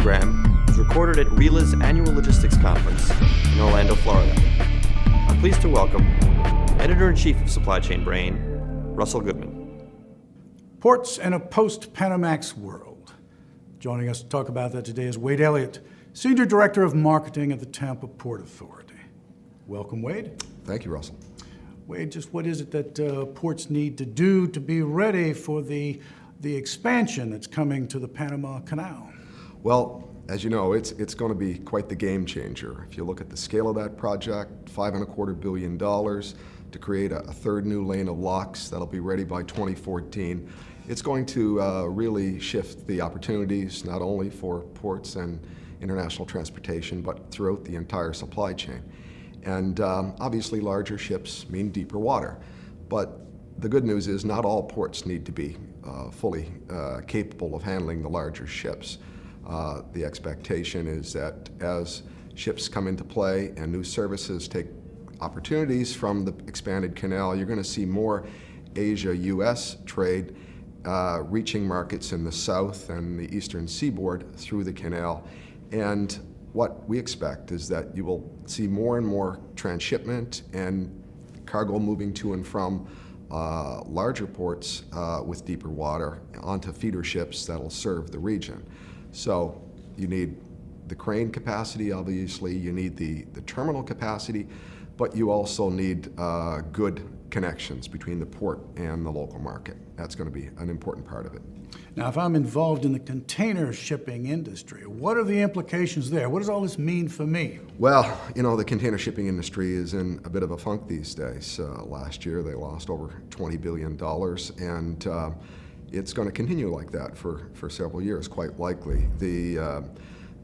program was recorded at RILA's annual logistics conference in Orlando, Florida. I'm pleased to welcome Editor-in-Chief of Supply Chain Brain, Russell Goodman. Ports in a post-Panamax world. Joining us to talk about that today is Wade Elliott, Senior Director of Marketing at the Tampa Port Authority. Welcome, Wade. Thank you, Russell. Wade, just what is it that ports need to do to be ready for the expansion that's coming to the Panama Canal? Well, as you know, it's going to be quite the game changer. If you look at the scale of that project, $5.25 billion to create a third new lane of locks that'll be ready by 2014. It's going to really shift the opportunities not only for ports and international transportation, but throughout the entire supply chain. And obviously larger ships mean deeper water. But the good news is not all ports need to be fully capable of handling the larger ships. The expectation is that as ships come into play and new services take opportunities from the expanded canal, you're going to see more Asia-US trade reaching markets in the south and the eastern seaboard through the canal. And what we expect is that you will see more and more transshipment and cargo moving to and from larger ports with deeper water onto feeder ships that'll serve the region. So you need the crane capacity, obviously, you need the terminal capacity, but you also need good connections between the port and the local market. That's going to be an important part of it. Now, if I'm involved in the container shipping industry, what are the implications there? What does all this mean for me? Well, you know, the container shipping industry is in a bit of a funk these days. Last year, they lost over $20 billion, and it's going to continue like that for several years, quite likely.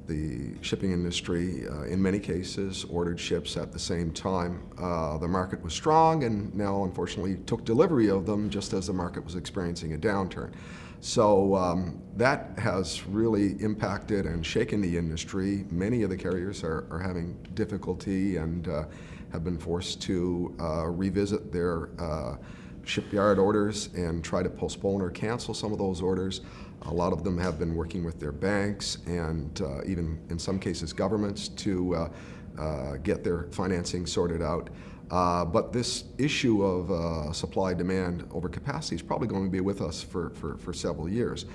The shipping industry, in many cases, ordered ships at the same time. The market was strong and now, unfortunately, took delivery of them just as the market was experiencing a downturn. So that has really impacted and shaken the industry. Many of the carriers are having difficulty and have been forced to revisit their shipyard orders and try to postpone or cancel some of those orders. A lot of them have been working with their banks and even in some cases governments to get their financing sorted out. But this issue of supply-demand overcapacity is probably going to be with us for several years.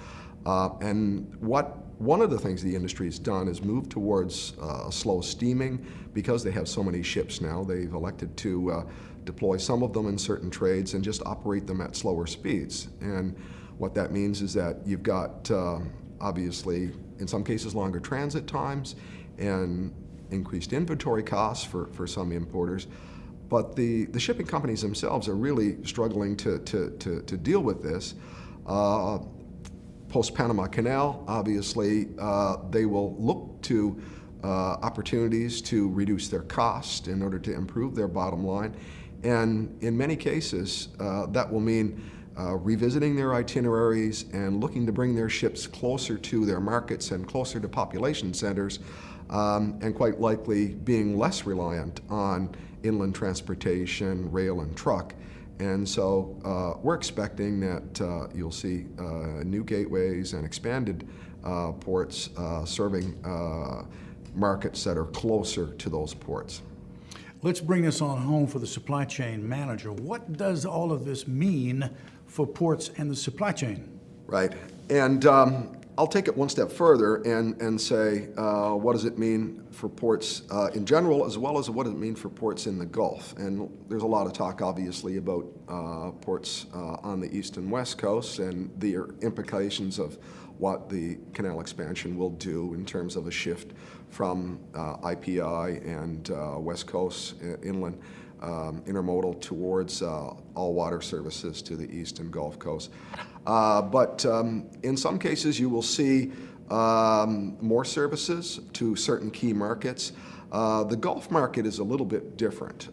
And one of the things the industry has done is move towards slow steaming. Because they have so many ships now, they've elected to deploy some of them in certain trades and just operate them at slower speeds. And what that means is that you've got, obviously, in some cases, longer transit times and increased inventory costs for some importers. But the shipping companies themselves are really struggling to deal with this. Post-Panama Canal, obviously, they will look to opportunities to reduce their cost in order to improve their bottom line. And in many cases, that will mean revisiting their itineraries and looking to bring their ships closer to their markets and closer to population centers, and quite likely being less reliant on inland transportation, rail and truck. And so we're expecting that you'll see new gateways and expanded ports serving markets that are closer to those ports. Let's bring this on home for the supply chain manager. What does all of this mean for ports and the supply chain? Right. And I'll take it one step further and say, what does it mean for ports in general, as well as what does it mean for ports in the Gulf? And there's a lot of talk, obviously, about ports on the east and west coasts and the implications of what the canal expansion will do in terms of a shift from IPI and West Coast inland intermodal towards all water services to the east and Gulf Coast. But in some cases you will see more services to certain key markets. The Gulf market is a little bit different.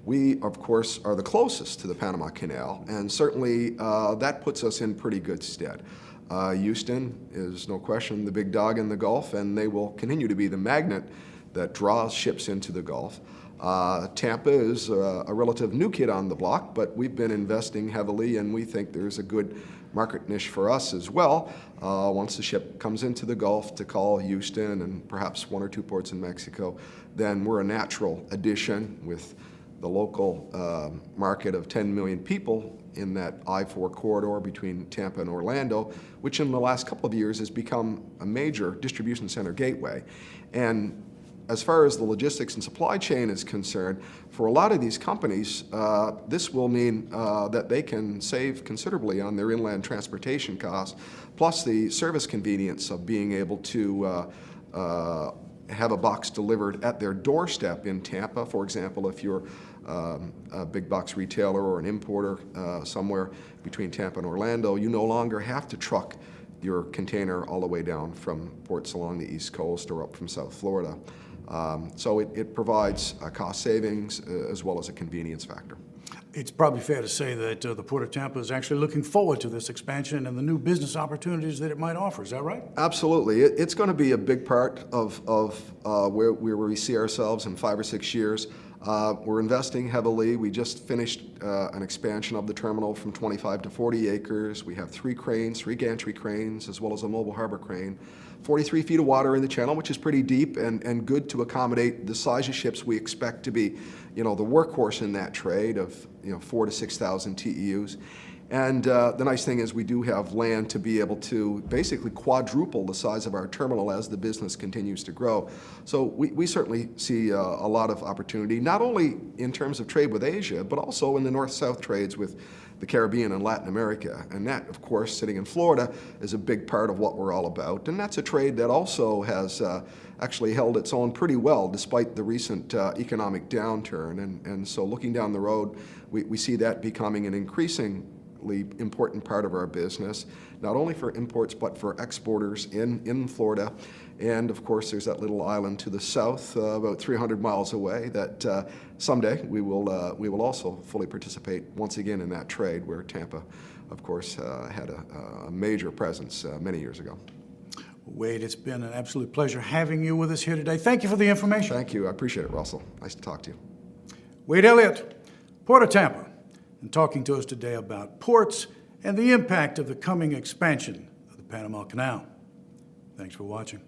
We, of course, are the closest to the Panama Canal, and certainly that puts us in pretty good stead. Houston is no question the big dog in the Gulf, and they will continue to be the magnet that draws ships into the Gulf. Tampa is a relative new kid on the block, but we've been investing heavily, and we think there's a good market niche for us as well. Once the ship comes into the Gulf to call Houston and perhaps 1 or 2 ports in Mexico, then we're a natural addition with the local market of 10 million people in that I-4 corridor between Tampa and Orlando, which in the last couple of years has become a major distribution center gateway. And as far as the logistics and supply chain is concerned, for a lot of these companies, this will mean that they can save considerably on their inland transportation costs, plus the service convenience of being able to have a box delivered at their doorstep in Tampa. For example, if you're a big box retailer or an importer somewhere between Tampa and Orlando, you no longer have to truck your container all the way down from ports along the East Coast or up from South Florida. So it provides cost savings as well as a convenience factor. It's probably fair to say that the Port of Tampa is actually looking forward to this expansion and the new business opportunities that it might offer. Is that right? Absolutely. It's going to be a big part of where we see ourselves in 5 or 6 years. We're investing heavily. We just finished an expansion of the terminal from 25 to 40 acres. We have 3 cranes, 3 gantry cranes, as well as a mobile harbor crane. 43 feet of water in the channel, which is pretty deep and good to accommodate the size of ships we expect to be, the workhorse in that trade of, 4,000 to 6,000 TEUs. And the nice thing is we do have land to be able to basically quadruple the size of our terminal as the business continues to grow. So we certainly see a lot of opportunity, not only in terms of trade with Asia, but also in the north-south trades with the Caribbean and Latin America. And that, of course, sitting in Florida, is a big part of what we're all about. And that's a trade that also has actually held its own pretty well despite the recent economic downturn. And so looking down the road, we see that becoming an increasingly important part of our business, not only for imports but for exporters in Florida. And of course there's that little island to the south, about 300 miles away, that someday we will also fully participate once again in that trade, where Tampa, of course, had a major presence many years ago. Wade, it's been an absolute pleasure having you with us here today. Thank you for the information. Thank you. I appreciate it, Russell. Nice to talk to you. Wade Elliott, Port of Tampa, and talking to us today about ports and the impact of the coming expansion of the Panama Canal. Thanks for watching.